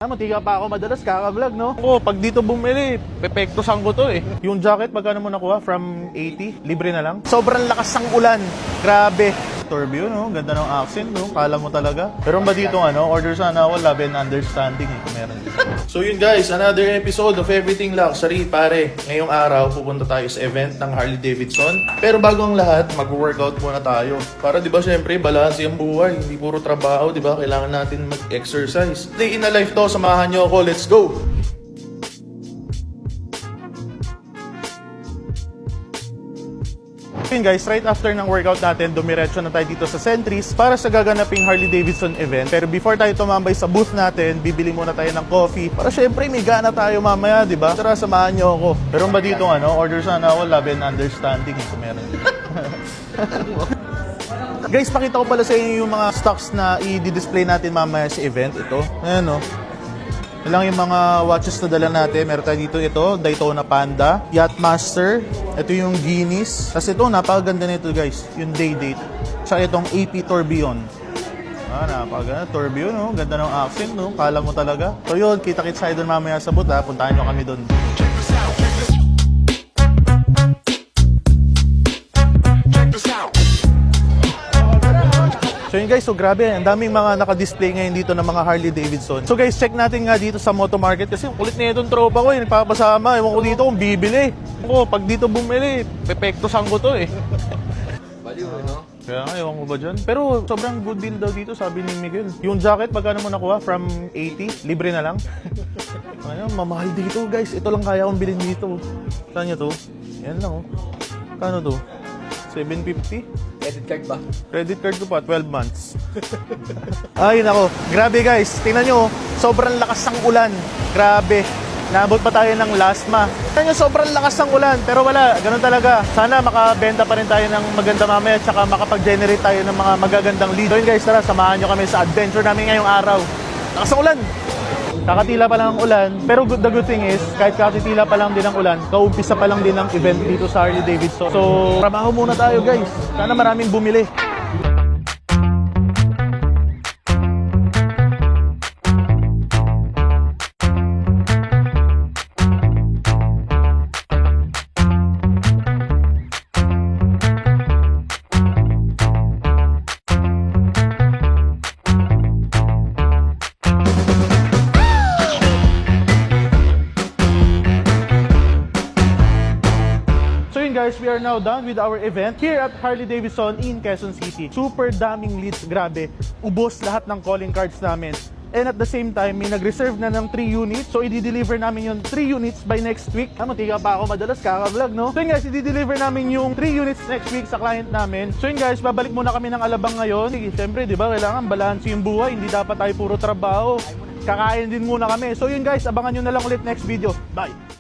Muntika pa ako madalas kaka-vlog, no? Oo, pag dito bumili, pepektosan ko to eh. Yung jacket, magkano mo nakuha? From 80? Libre na lang. Sobrang lakas ng ulan. Grabe. Turbio, no? Ganda ng accent, no? Kala mo talaga. Pero ba dito, order sana ako, love and understanding eh, kung meron. So yun guys, another episode of Everything Luxury, pare. Ngayong araw, pupunta tayo sa event ng Harley Davidson. Pero bago ang lahat, mag-workout muna tayo. Para di ba syempre, balanse ang buhay. Hindi puro trabaho, di ba? Kailangan natin mag-exercise. Day in a life to, samahan nyo ako. Let's go! Yun guys, right after ng workout natin, dumiretso na tayo dito sa Centris para sa gaganaping Harley Davidson event. Pero before tayo tumambay sa booth natin, bibili muna tayo ng coffee para syempre may gana tayo mamaya, di ba? Tara, samahan nyo ako. Pero ba dito order sana ako, love and understanding kung meron. Guys, pakita ko pala sa inyo yung mga stocks na i-display natin mamaya sa event. Ito, ayan Ito lang yung mga watches na dala natin. Meron tayo dito Daytona Panda, Yachtmaster, ito yung Guinness. Tapos ito, napakaganda nito guys, yung day date. Tsaka itong AP Tourbillon. Napakaganda, Tourbillon, no? Ganda ng accent, no? Kala mo talaga. So yun, kita-kits tayo doon mamaya sa booth, ha? Puntahan nyo kami doon. So yun guys, so grabe, ang daming mga naka-display ngayon dito ng mga Harley Davidson. So guys, check natin nga dito sa Moto Market kasi ang kulit na itong tropa ko, nagpapasama. Ewan ko dito kung bibili. Pag dito bumili, pepektosan ko to eh. Baliw, no? Kaya nga, ewan ko ba dyan? Pero sobrang good deal daw dito, sabi ni Miguel. Yung jacket, magkano mo nakuha? From 80? Libre na lang? Ayun, mamahal dito guys. Ito lang kaya kong bilhin dito. Saan nyo to? Yan lang Kano to? 750? Credit card ba? Credit card ko pa, 12 months. Ay, nako. Grabe guys. Tingnan nyo, sobrang lakas ng ulan. Grabe. Naabot pa tayo ng Lasma. Tingnan nyo, sobrang lakas ng ulan. Pero wala, ganun talaga. Sana makabenta pa rin tayo ng maganda mamaya at saka makapag-generate tayo ng mga magagandang lead. So yun guys, tara, samahan nyo kami sa adventure namin ngayong araw. Lakas ng ulan! Kakatila pa lang ang ulan, pero the good thing is, kahit kakatila pa lang din ang ulan, kaumpisa pa lang din ang event dito sa Harley Davidson. So, trabaho muna tayo guys. Sana maraming bumili. Guys, we are now done with our event here at Harley Davidson in Quezon City. Super daming leads, grabe. Ubos lahat ng calling cards namin. And at the same time, may nag-reserve na ng 3 units. So, i-deliver namin yung 3 units by next week. Muntika pa ako madalas kaka-vlog, no? So yun guys, i-deliver namin yung 3 units next week sa client namin. So yun guys, babalik muna kami ng Alabang ngayon. Siyempre, di ba, kailangan balanse yung buhay. Hindi dapat tayo puro trabaho. Kakain din muna kami. So yun guys, abangan nyo na lang ulit next video. Bye!